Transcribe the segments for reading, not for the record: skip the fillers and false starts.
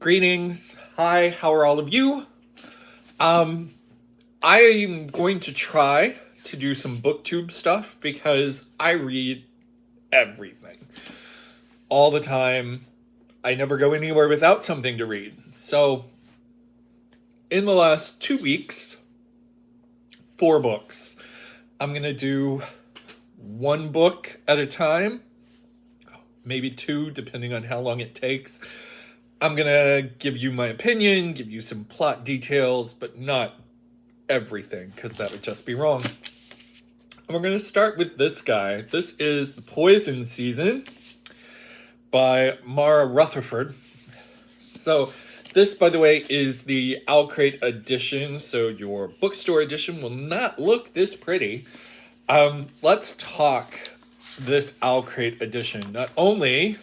Greetings. Hi, how are all of you? I am going to try to do some booktube stuff because I read everything all the time. I never go anywhere without something to read. So, in the last 2 weeks, 4 books. I'm going to do one book at a time, maybe two, depending on how long it takes. I'm going to give you my opinion, give you some plot details, but not everything, because that would just be wrong. And we're going to start with this guy. This is The Poison Season by Mara Rutherford. So this, by the way, is the OwlCrate edition, so your bookstore edition will not look this pretty. Let's talk this OwlCrate edition. Not only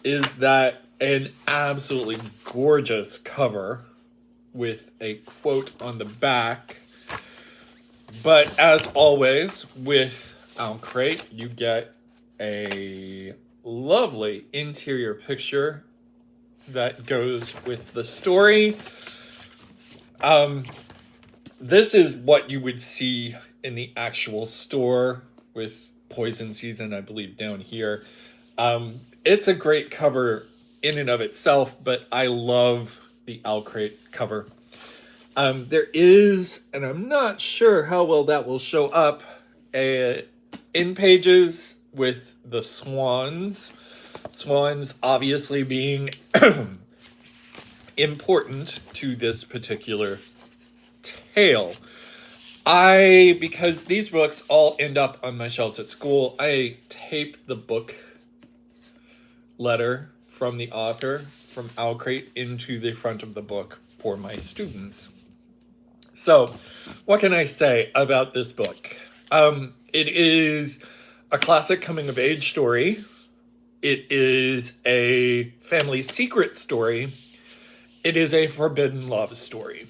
is that an absolutely gorgeous cover with a quote on the back, but as always with OwlCrate, you get a lovely interior picture that goes with the story. This is what you would see in the actual store with Poison Season, I believe, down here. It's a great cover in and of itself, but I love the OwlCrate cover. There is, and I'm not sure how well that will show up, in pages with the swans. Swans obviously being important to this particular tale. Because these books all end up on my shelves at school, I tape the book letter from the author from OwlCrate into the front of the book for my students. So, what can I say about this book? It is a classic coming-of-age story. It is a family secret story. It is a forbidden love story.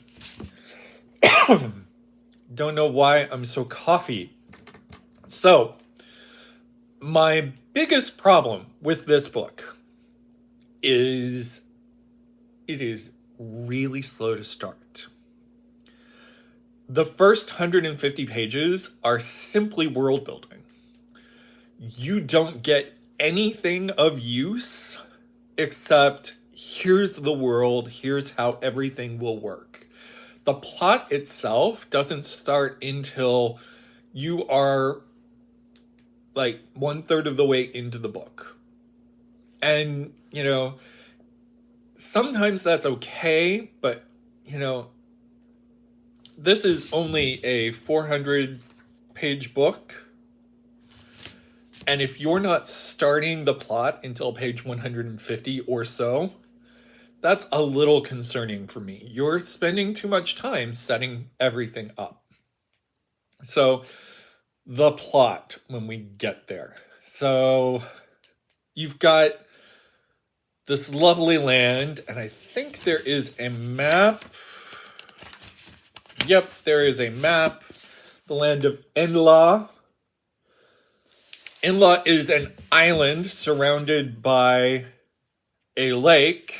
Don't know why I'm so coffee. So, my biggest problem with this book is it is really slow to start. The first 150 pages are simply world building. You don't get anything of use except here's the world, here's how everything will work. The plot itself doesn't start until you are like 1/3 of the way into the book. And, sometimes that's okay, but, this is only a 400-page book. And if you're not starting the plot until page 150 or so, that's a little concerning for me. You're spending too much time setting everything up. So, the plot when we get there. So, you've got this lovely land, and I think there is a map. Yep, there is a map. The land of Enla. Enla is an island surrounded by a lake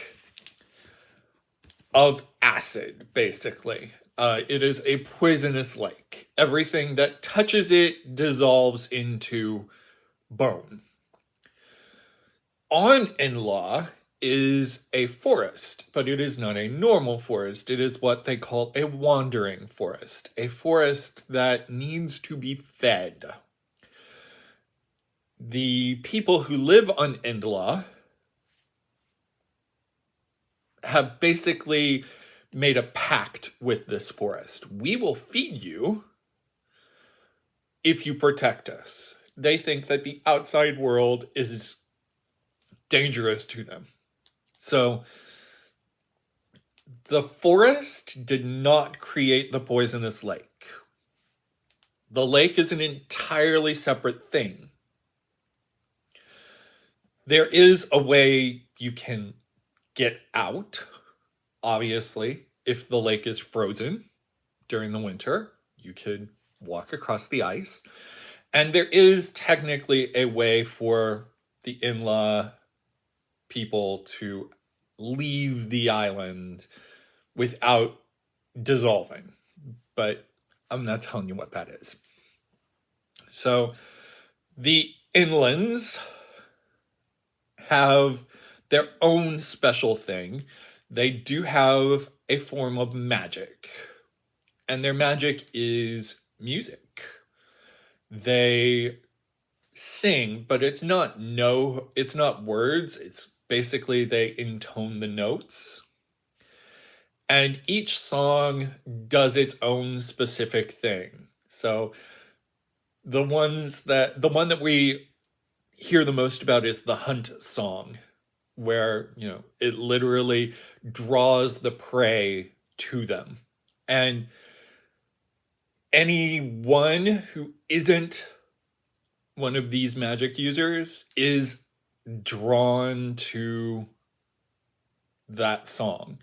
of acid, basically. It is a poisonous lake. Everything that touches it dissolves into bone. On Enla is a forest, but it is not a normal forest. It is what they call a wandering forest, a forest that needs to be fed. The people who live on Enla have basically made a pact with this forest. We will feed you if you protect us. They think that the outside world is dangerous to them. So, the forest did not create the poisonous lake. The lake is an entirely separate thing. There is a way you can get out, obviously. If the lake is frozen during the winter, you could walk across the ice. And there is technically a way for the Enla people to leave the island without dissolving. But I'm not telling you what that is. So the inlands have their own special thing. They do have a form of magic, and their magic is music. They sing, but it's not words. It's basically they intone the notes. And each song does its own specific thing. So the one that we hear the most about is the hunt song, where, it literally draws the prey to them. And anyone who isn't one of these magic users is drawn to that song.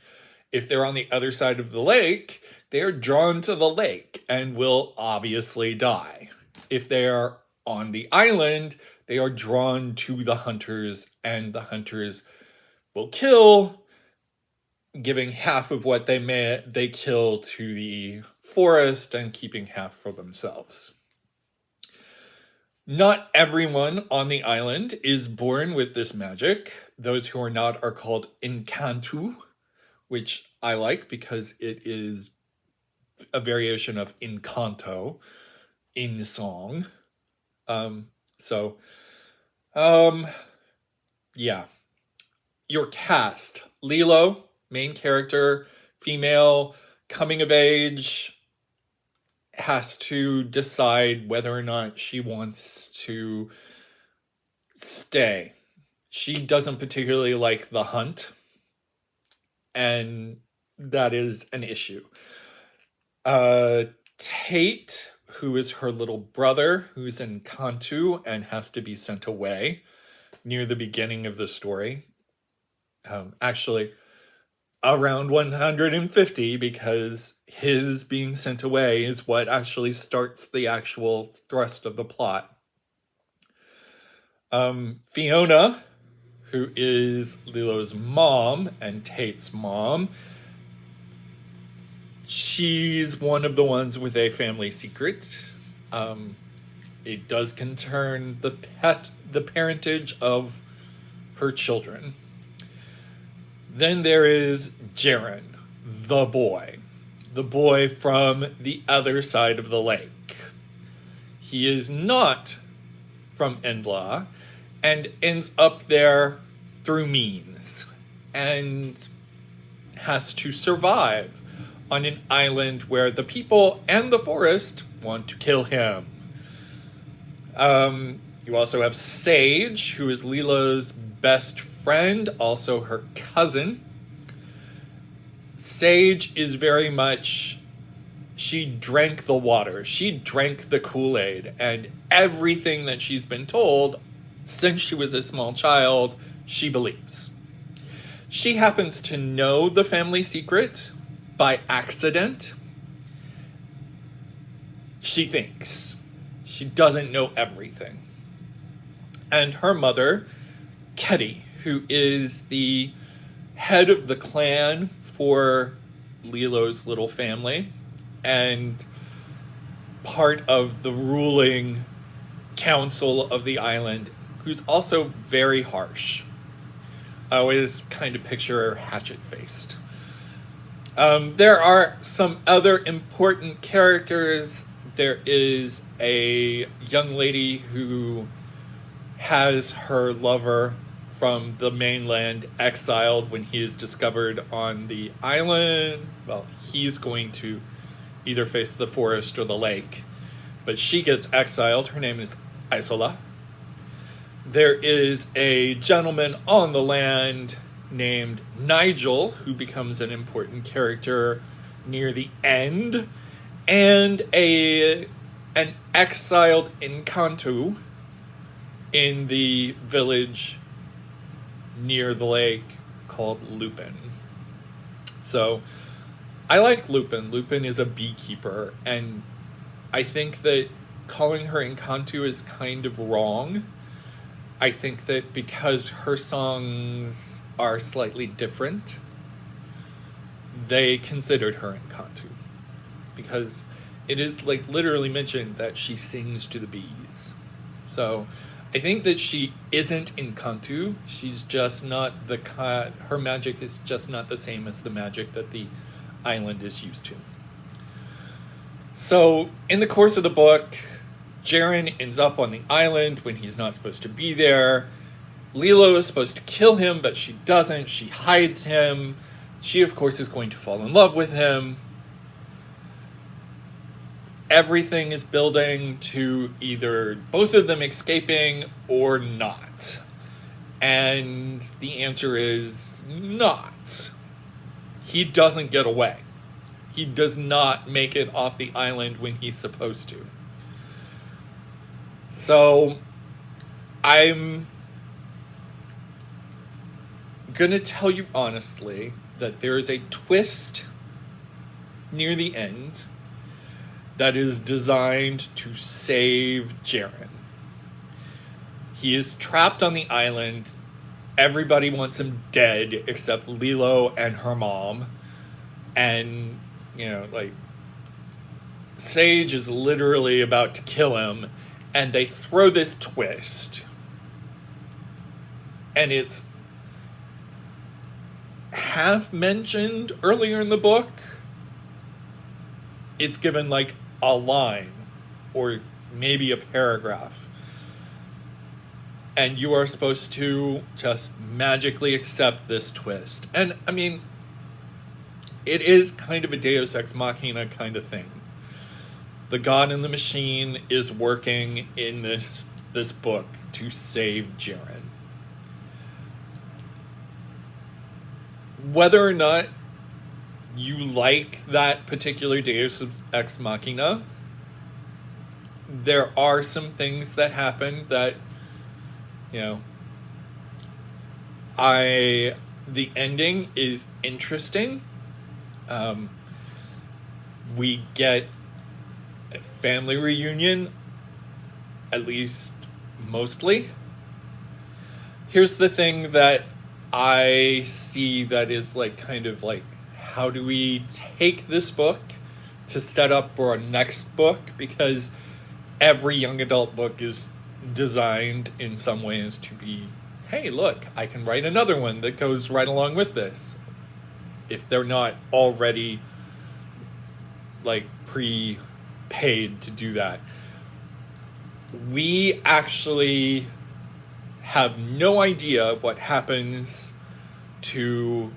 If they're on the other side of the lake, they are drawn to the lake and will obviously die. If they are on the island, they are drawn to the hunters, and the hunters will kill, giving half of what they kill to the forest and keeping half for themselves. Not everyone on the island is born with this magic. Those who are not are called incantu, which I like because it is a variation of incanto, in song. Yeah. Your cast: Lilo, main character, female, coming of age, has to decide whether or not she wants to stay. She doesn't particularly like the hunt, and that is an issue. Tate, who is her little brother, who's in Kantu and has to be sent away near the beginning of the story. Actually, around 150, because his being sent away is what actually starts the actual thrust of the plot. Fiona, who is Lilo's mom and Tate's mom, she's one of the ones with a family secret. It does concern the parentage of her children. Then there is Jiren, the boy from the other side of the lake. He is not from Endla and ends up there through means and has to survive on an island where the people and the forest want to kill him. You also have Sage, who is Lilo's best friend, also her cousin. Sage is very much, she drank the water, she drank the Kool-Aid, and everything that she's been told since she was a small child, she believes. She happens to know the family secret by accident. She thinks. She doesn't know everything. And her mother, Ketty, who is the head of the clan for Lilo's little family and part of the ruling council of the island, who's also very harsh. I always kind of picture her hatchet-faced. There are some other important characters. There is a young lady who has her lover from the mainland exiled when he is discovered on the island. Well, he's going to either face the forest or the lake, but she gets exiled. Her name is Isola. There is a gentleman on the land named Nigel, who becomes an important character near the end, and an exiled Encanto in the village near the lake called Lupin. So I like Lupin. Lupin is a beekeeper, and I think that calling her Encanto is kind of wrong. I think that because her songs are slightly different, they considered her in Kanto. Because it is like literally mentioned that she sings to the bees. So I think that she isn't in Kanto. She's just not her magic is just not the same as the magic that the island is used to. So in the course of the book, Jiren ends up on the island when he's not supposed to be there. Lilo is supposed to kill him, but she doesn't. She hides him. She, of course, is going to fall in love with him. Everything is building to either both of them escaping or not. And the answer is not. He doesn't get away. He does not make it off the island when he's supposed to. So, I'm gonna tell you honestly that there is a twist near the end that is designed to save Jiren. He is trapped on the island. Everybody wants him dead except Lilo and her mom. And, Sage is literally about to kill him. And they throw this twist. And it's half mentioned earlier in the book. It's given a line or maybe a paragraph. And you are supposed to just magically accept this twist. And, it is kind of a Deus Ex Machina kind of thing. The God in the Machine is working in this book to save Jiren. Whether or not you like that particular Deus Ex Machina, there are some things that happen that, the ending is interesting. We get a family reunion, at least mostly. Here's the thing that I see that is how do we take this book to set up for our next book? Because every young adult book is designed in some ways to be, hey, look, I can write another one that goes right along with this. If they're not already pre-paid to do that. We actually have no idea what happens to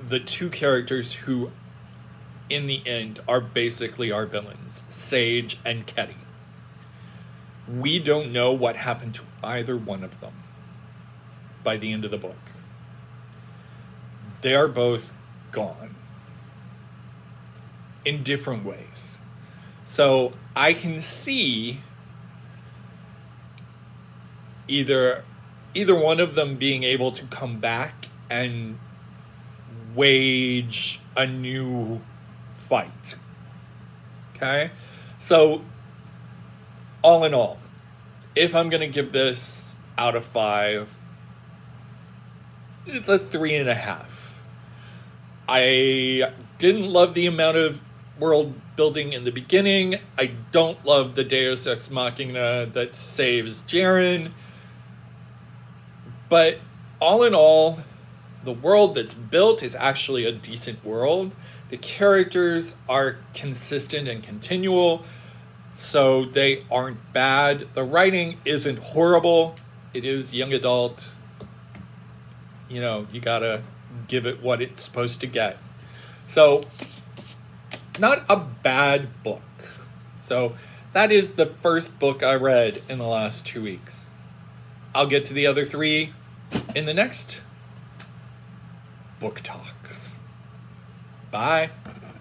the two characters who, in the end, are basically our villains, Sage and Ketty. We don't know what happened to either one of them by the end of the book. They are both gone in different ways. So I can see either one of them being able to come back and wage a new fight. Okay? So, all in all, if I'm going to give this out of 5, it's a 3.5. I didn't love the amount of world building in the beginning. I don't love the Deus Ex Machina that saves Jiren. But all in all, the world that's built is actually a decent world. The characters are consistent and continual, so they aren't bad. The writing isn't horrible. It is young adult. You gotta give it what it's supposed to get. So, not a bad book. So, that is the first book I read in the last 2 weeks. I'll get to the other 3 in the next book talks. Bye.